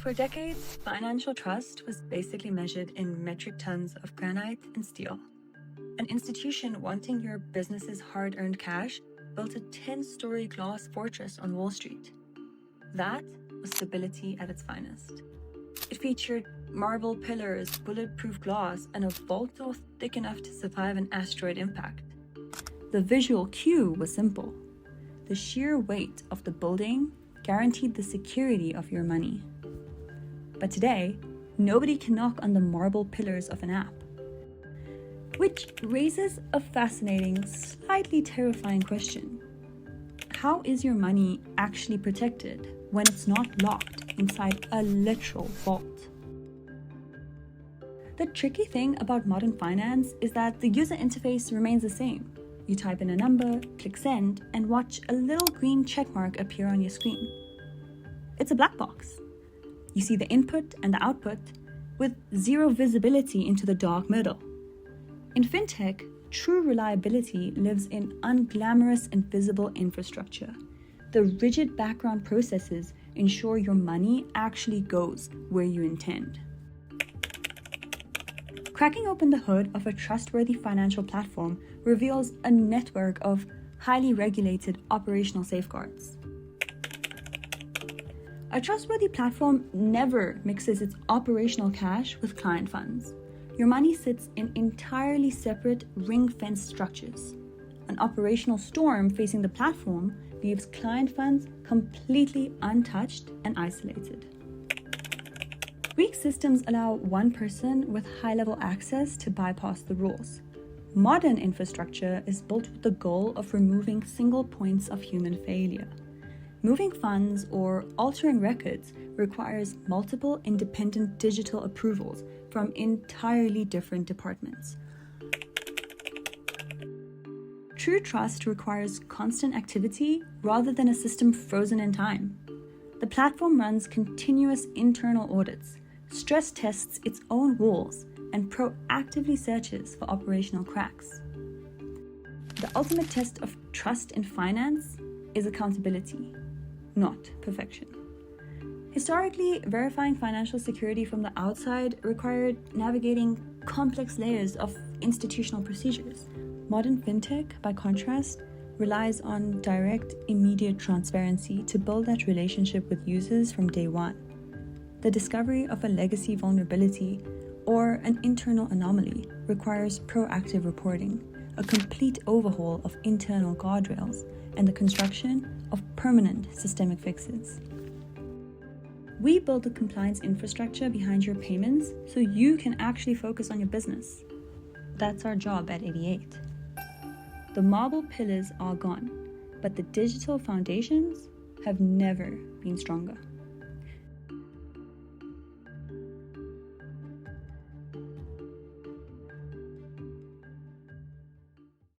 For decades, financial trust was basically measured in metric tons of granite and steel. An institution wanting your business's hard-earned cash built a 10-story glass fortress on Wall Street. That was stability at its finest. It featured marble pillars, bulletproof glass, and a vault door thick enough to survive an asteroid impact. The visual cue was simple. The sheer weight of the building guaranteed the security of your money. But today, nobody can knock on the marble pillars of an app. Which raises a fascinating, slightly terrifying question. How is your money actually protected when it's not locked inside a literal vault? The tricky thing about modern finance is that the user interface remains the same. You type in a number, click send, and watch a little green checkmark appear on your screen. It's a black box. You see the input and the output with zero visibility into the dark middle. In fintech, true reliability lives in unglamorous and visible infrastructure. The rigid background processes ensure your money actually goes where you intend. Cracking open the hood of a trustworthy financial platform reveals a network of highly regulated operational safeguards. A trustworthy platform never mixes its operational cash with client funds. Your money sits in entirely separate ring-fenced structures. An operational storm facing the platform leaves client funds completely untouched and isolated. Weak systems allow one person with high-level access to bypass the rules. Modern infrastructure is built with the goal of removing single points of human failure. Moving funds or altering records requires multiple independent digital approvals from entirely different departments. True trust requires constant activity rather than a system frozen in time. The platform runs continuous internal audits, stress tests its own walls, and proactively searches for operational cracks. The ultimate test of trust in finance is accountability, not perfection. Historically, verifying financial security from the outside required navigating complex layers of institutional procedures. Modern fintech, by contrast, relies on direct, immediate transparency to build that relationship with users from day one. The discovery of a legacy vulnerability or an internal anomaly requires proactive reporting, a complete overhaul of internal guardrails, and the construction of permanent systemic fixes. We build the compliance infrastructure behind your payments so you can actually focus on your business. That's our job at 88. The marble pillars are gone, but the digital foundations have never been stronger.